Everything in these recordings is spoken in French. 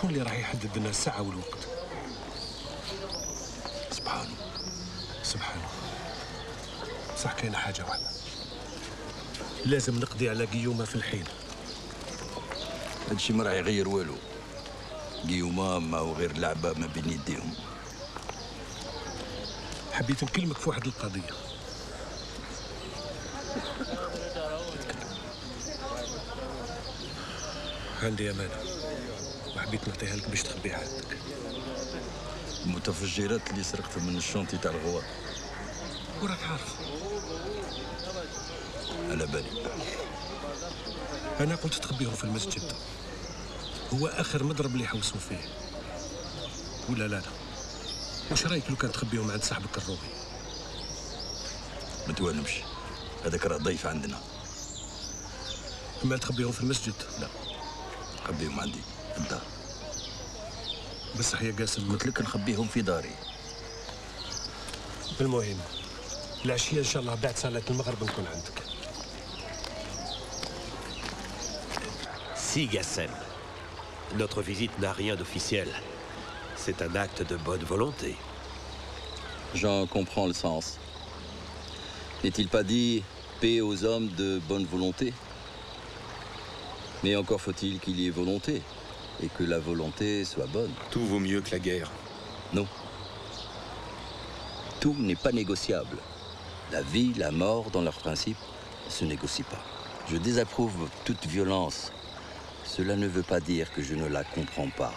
شكون اللي راح يحدد لنا الساعة والوقت؟ سبحانه. سبحانه. صح كاينة حاجة واحدة، لازم نقضي على قيومة في الحين. هادشي ما راح يغير والو. قيومة ما هو غير لعبة ما بين يديهم. حبيت نكلمك في واحد القضية. عندي أمانة وحبيت نعطيها لك باش تخبيها عندك. المتفجرات اللي سرقتهم من الشونتي تاع الغوار. وراك عارف. على بالي. أنا قلت تخبيهم في المسجد، هو آخر مضرب اللي يحوسوا فيه. ولا لا لا، واش رايك لو كان تخبيهم عند صاحبك الرومي؟ ما توانمش، هذاك راه ضيف عندنا. اما تخبيهم في المسجد؟ لا، خبيهم عندي في الدار. بصح يا قاسم قلت لك نخبيهم في داري. المهم العشية إن شاء الله بعد صلاة المغرب نكون عندك. Si Gassem, notre visite n'a rien d'officiel. C'est un acte de bonne volonté. J'en comprends le sens. N'est-il pas dit paix aux hommes de bonne volonté? Mais encore faut-il qu'il y ait volonté, et que la volonté soit bonne. Tout vaut mieux que la guerre. Non. Tout n'est pas négociable. La vie, la mort, dans leurs principes, ne se négocient pas. Je désapprouve toute violence. Cela ne veut pas dire que je ne la comprends pas.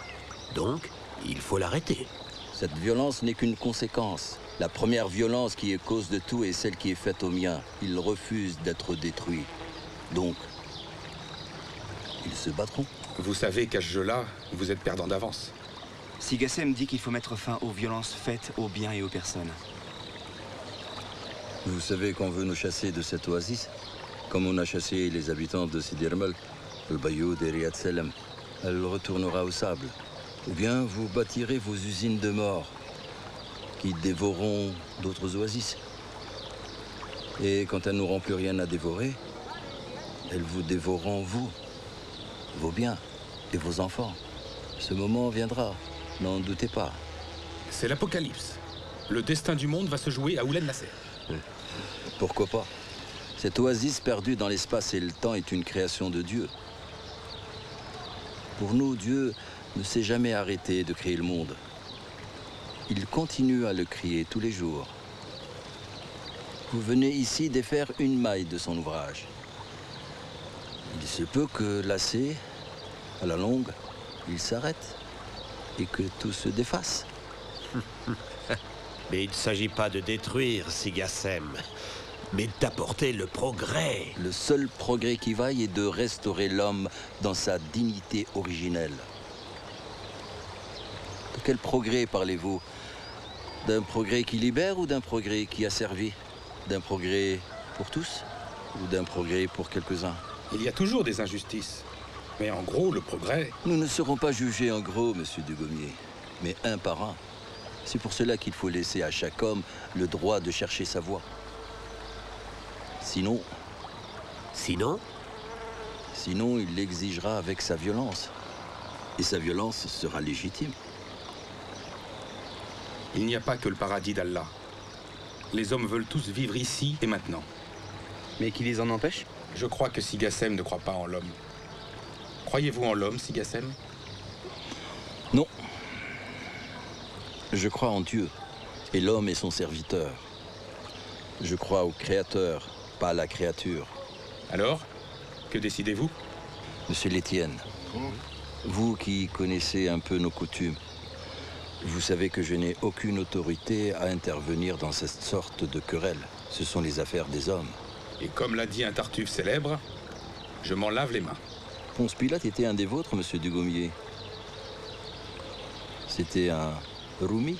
Donc, il faut l'arrêter. Cette violence n'est qu'une conséquence. La première violence qui est cause de tout est celle qui est faite aux miens. Ils refusent d'être détruits. Donc, ils se battront. Vous savez qu'à ce jeu-là, vous êtes perdant d'avance. Si Gassem dit qu'il faut mettre fin aux violences faites aux biens et aux personnes. Vous savez qu'on veut nous chasser de cette oasis, comme on a chassé les habitants de Sidi Rmal, le Bayoud et Riyad Salem. Elle retournera au sable. Ou bien vous bâtirez vos usines de mort qui dévoreront d'autres oasis. Et quand elles n'auront plus rien à dévorer, elles vous dévoreront vous, vos biens et vos enfants. Ce moment viendra, n'en doutez pas. C'est l'apocalypse. Le destin du monde va se jouer à Oulen Nasser. Pourquoi pas? Cette oasis perdue dans l'espace et le temps est une création de Dieu. Pour nous, Dieu ne s'est jamais arrêté de créer le monde. Il continue à le créer tous les jours. Vous venez ici défaire une maille de son ouvrage. Il se peut que, lassé, à la longue, il s'arrête et que tout se défasse. Mais il ne s'agit pas de détruire Sigassem, mais d'apporter le progrès. Le seul progrès qui vaille est de restaurer l'homme dans sa dignité originelle. De quel progrès parlez-vous? D'un progrès qui libère ou d'un progrès qui asservit? D'un progrès pour tous ou d'un progrès pour quelques-uns? Il y a toujours des injustices. Mais en gros, le progrès... Nous ne serons pas jugés en gros, monsieur Dugommier, mais un par un. C'est pour cela qu'il faut laisser à chaque homme le droit de chercher sa voie. Sinon... Sinon? Sinon, il l'exigera avec sa violence. Et sa violence sera légitime. Il n'y a pas que le paradis d'Allah. Les hommes veulent tous vivre ici et maintenant. Mais qui les en empêche? Je crois que Sigassem ne croit pas en l'homme. Croyez-vous en l'homme, Sigassem? Non. Je crois en Dieu, et l'homme est son serviteur. Je crois au Créateur, pas à la créature. Alors, que décidez-vous? Monsieur Létienne, vous qui connaissez un peu nos coutumes, vous savez que je n'ai aucune autorité à intervenir dans cette sorte de querelle. Ce sont les affaires des hommes. Et comme l'a dit un Tartuffe célèbre, je m'en lave les mains. Ponce Pilate était un des vôtres, monsieur Dugommier. C'était un Roumi.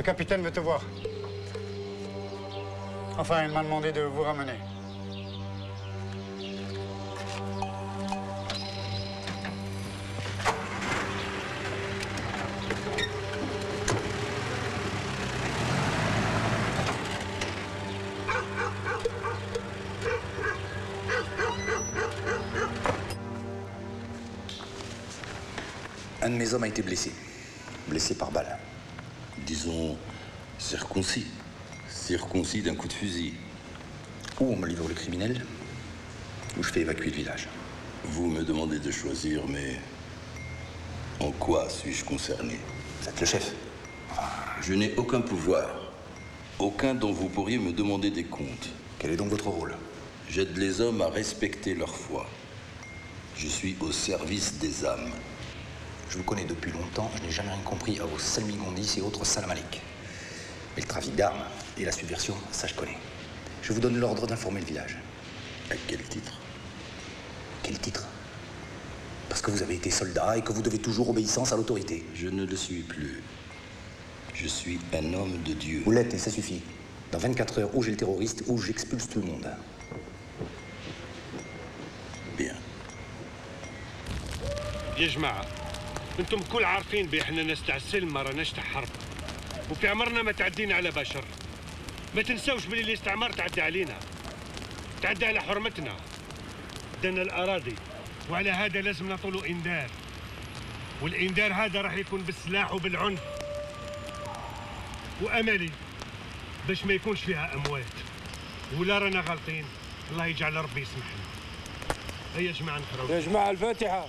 Le capitaine veut te voir. Enfin, il m'a demandé de vous ramener. Un de mes hommes a été blessé. Blessé par balle. Disons circoncis. Circoncis d'un coup de fusil. Ou on me livre le criminel, ou je fais évacuer le village. Vous me demandez de choisir, mais en quoi suis-je concerné? Vous êtes le chef. Je n'ai aucun pouvoir. Aucun dont vous pourriez me demander des comptes. Quel est donc votre rôle? J'aide les hommes à respecter leur foi. Je suis au service des âmes. Je vous connais depuis longtemps, je n'ai jamais rien compris à vos salmigondis et autres salamalek. Mais le trafic d'armes et la subversion, ça je connais. Je vous donne l'ordre d'informer le village. À quel titre? Quel titre? Parce que vous avez été soldat et que vous devez toujours obéissance à l'autorité. Je ne le suis plus. Je suis un homme de Dieu. Vous l'êtes et ça suffit. Dans 24 heures, ou j'ai le terroriste, ou j'expulse tout le monde. Bien. يا جماعة انتم الكل عارفين بأحنا ناس تاع السلم ما راناش تاع حرب وفي عمرنا ما تعدينا على بشر ما تنساوش بلي الاستعمار تعدى علينا تعدى على حرمتنا دنا الأراضي وعلى هذا لازم نعطولو إنذار والإنذار هذا راح يكون بالسلاح وبالعنف وأملي باش ما يكونش فيها أموات ولا رانا غالطين الله يجعل ربي يسمحنا هيا يا جماعة نقراو يا جماعة الفاتحة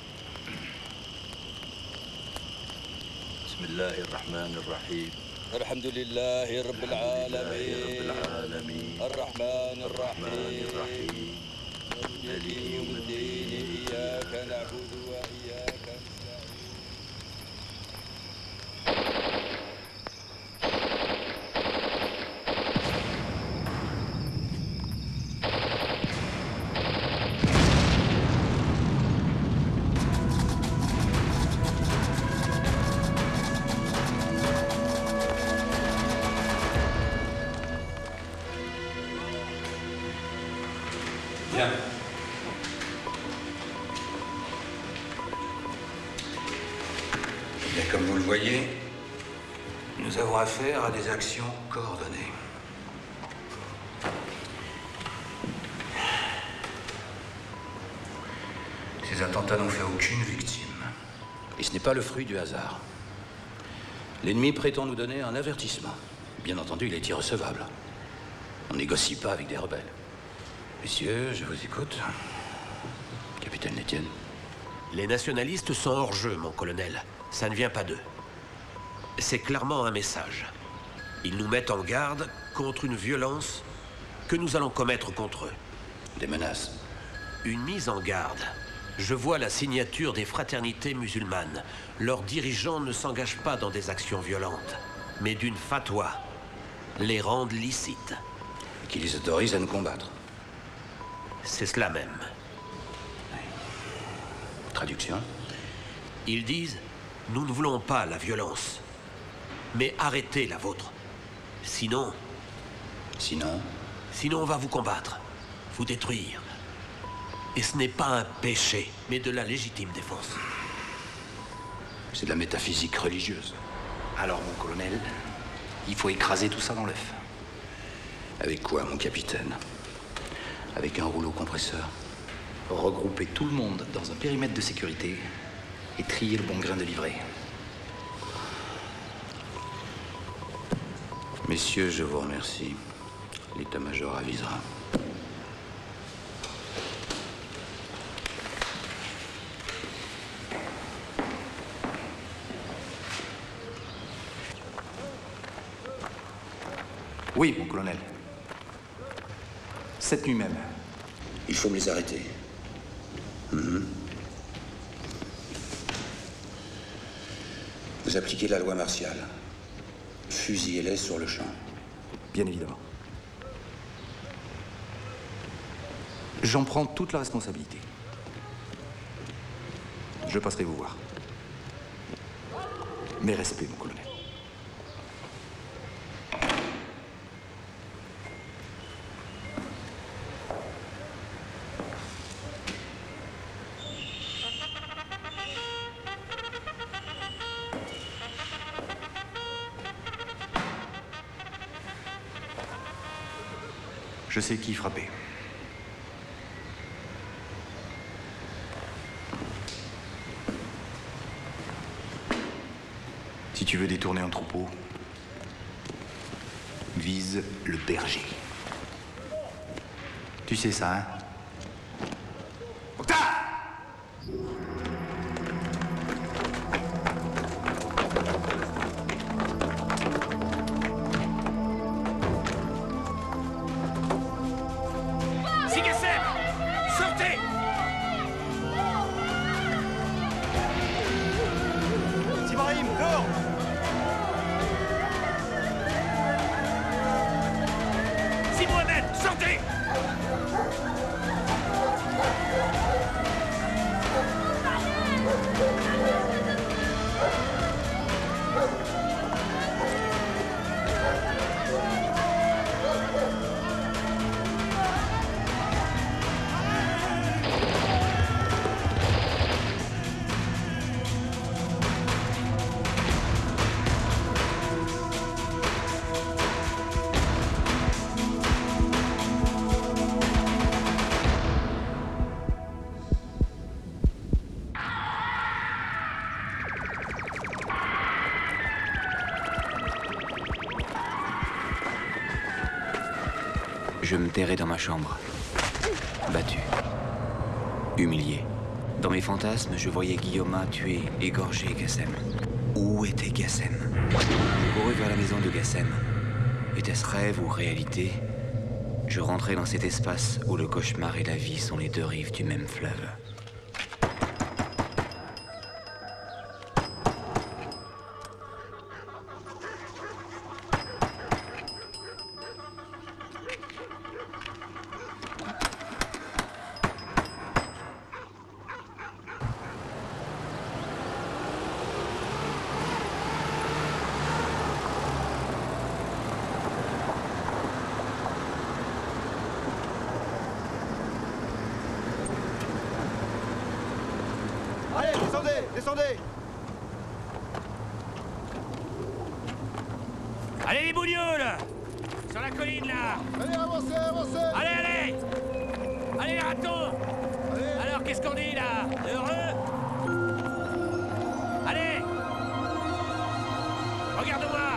بسم الله الرحمن الرحيم الحمد لله رب العالمين الرحمن الرحيم مالك يوم الدين إياك نعبد وإياك نستعين Bien, comme vous le voyez, nous avons affaire à des actions coordonnées. Ces attentats n'ont fait aucune victime. Et ce n'est pas le fruit du hasard. L'ennemi prétend nous donner un avertissement. Bien entendu, il est irrecevable. On négocie pas avec des rebelles. Messieurs, je vous écoute. Capitaine Etienne. Les nationalistes sont hors jeu, mon colonel. Ça ne vient pas d'eux. C'est clairement un message. Ils nous mettent en garde contre une violence que nous allons commettre contre eux. Des menaces. Une mise en garde. Je vois la signature des fraternités musulmanes. Leurs dirigeants ne s'engagent pas dans des actions violentes, mais d'une fatwa. Les rendent licites. Qui les autorise à nous combattre. C'est cela même. Traduction. Ils disent, nous ne voulons pas la violence, mais arrêtez la vôtre. Sinon... Sinon on va vous combattre, vous détruire. Et ce n'est pas un péché, mais de la légitime défense. C'est de la métaphysique religieuse. Alors, mon colonel, il faut écraser tout ça dans l'œuf. Avec quoi, mon capitaine? Avec un rouleau compresseur. Regrouper tout le monde dans un périmètre de sécurité et trier le bon grain de livret. Messieurs, je vous remercie. L'état-major avisera. Oui, mon colonel. Cette nuit même. Il faut me les arrêter. Vous appliquez la loi martiale. Fusillez-les sur le champ. Bien évidemment. J'en prends toute la responsabilité. Je passerai vous voir. Mes respects, mon colonel. Je sais qui frapper. Si tu veux détourner un troupeau, vise le berger. Tu sais ça, hein? Je me terrais dans ma chambre, battu, humilié. Dans mes fantasmes, je voyais Guillaume tuer, égorger Gassem. Où était Gassem? Je courus vers la maison de Gassem. Était-ce rêve ou réalité? Je rentrais dans cet espace où le cauchemar et la vie sont les deux rives du même fleuve. Allez, descendez, descendez! Allez les bougnoules! Sur la colline là! Allez, avancez, avancez! Allez, allez! Allez les ratons! Allez. Alors qu'est-ce qu'on dit là? Heureux? Allez! Regarde-moi!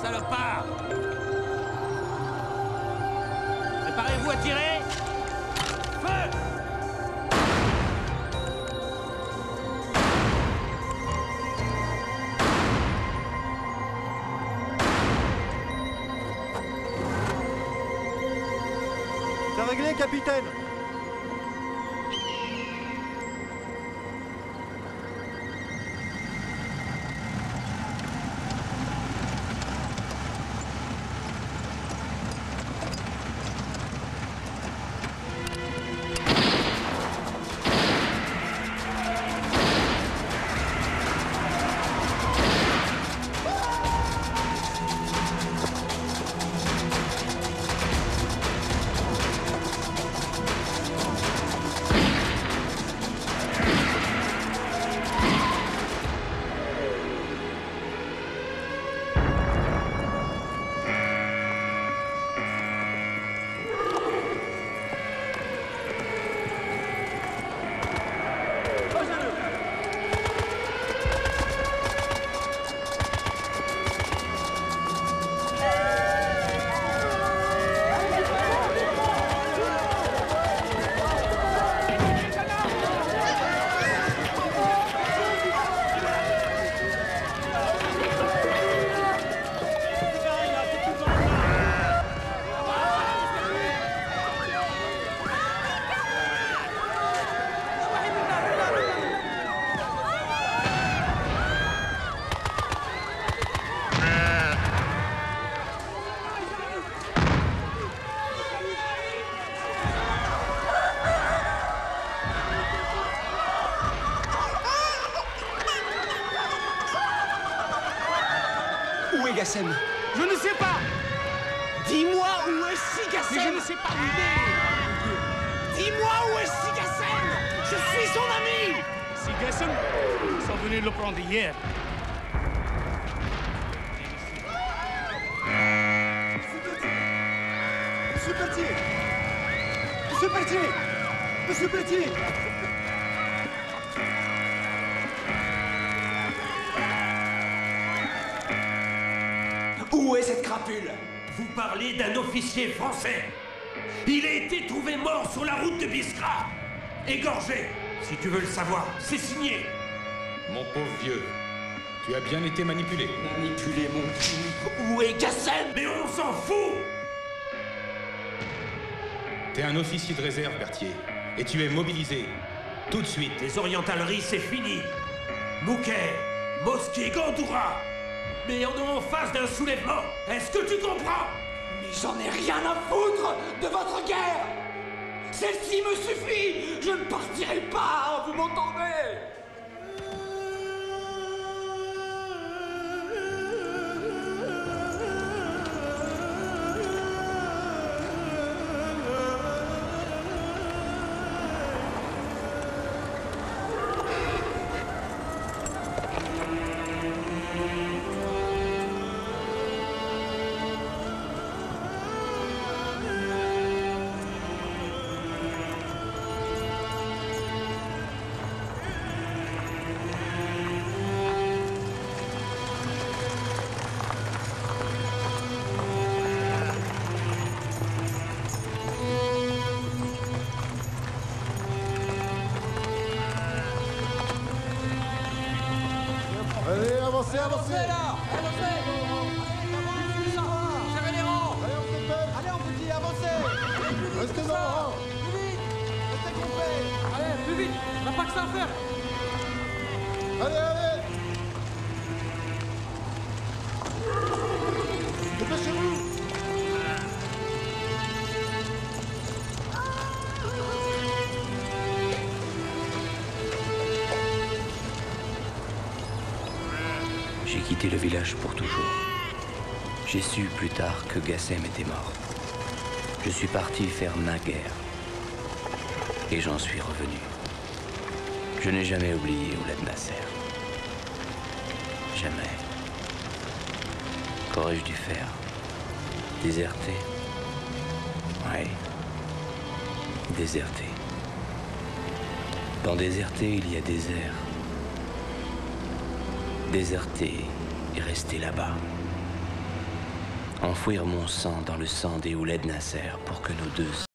Salopard! Préparez-vous à tirer! Feu! C'est réglé, capitaine! Où est Gassem? Je ne sais pas. Dis-moi où est si Gassem? Mais je ne sais pas où il est. Dis-moi où est si Gassem? Je suis son ami! Si Gassem, ils sont venus le prendre hier. Pelletier! Monsieur Pelletier! Monsieur Pelletier! Où est cette crapule? Vous parlez d'un officier français. Il a été trouvé mort sur la route de Biskra. Égorgé. Si tu veux le savoir, c'est signé. Mon pauvre vieux, tu as bien été manipulé. Manipulé, mon cul. Où est Gassem? Mais on s'en fout. T'es un officier de réserve, Berthier. Et tu es mobilisé. Tout de suite. Les orientaleries, c'est fini. Mouquet, Mosquée, Gandoura. Mais on est en face d'un soulèvement. Est-ce que tu comprends? Mais j'en ai rien à foutre de votre guerre. Celle-ci me suffit. Je ne partirai pas, vous m'entendez? Allez, avancez, avancez! là! Avancez! Serrez les rangs! Allez, on se fait! Allez, on vous dit, avancez! Restez dans le rang! Plus vite! Restez complet! Allez, plus vite! On n'a pas que ça à faire! Allez, allez! Dépêchez-vous! J'ai quitté le village pour toujours. J'ai su plus tard que Gassem était mort. Je suis parti faire ma guerre. Et j'en suis revenu. Je n'ai jamais oublié Ouled Nasser. Jamais. Qu'aurais-je dû faire? Déserter? Oui. Déserter. Dans déserter, il y a désert. Déserter et rester là-bas. Enfouir mon sang dans le sang des Ouled Nasser pour que nos deux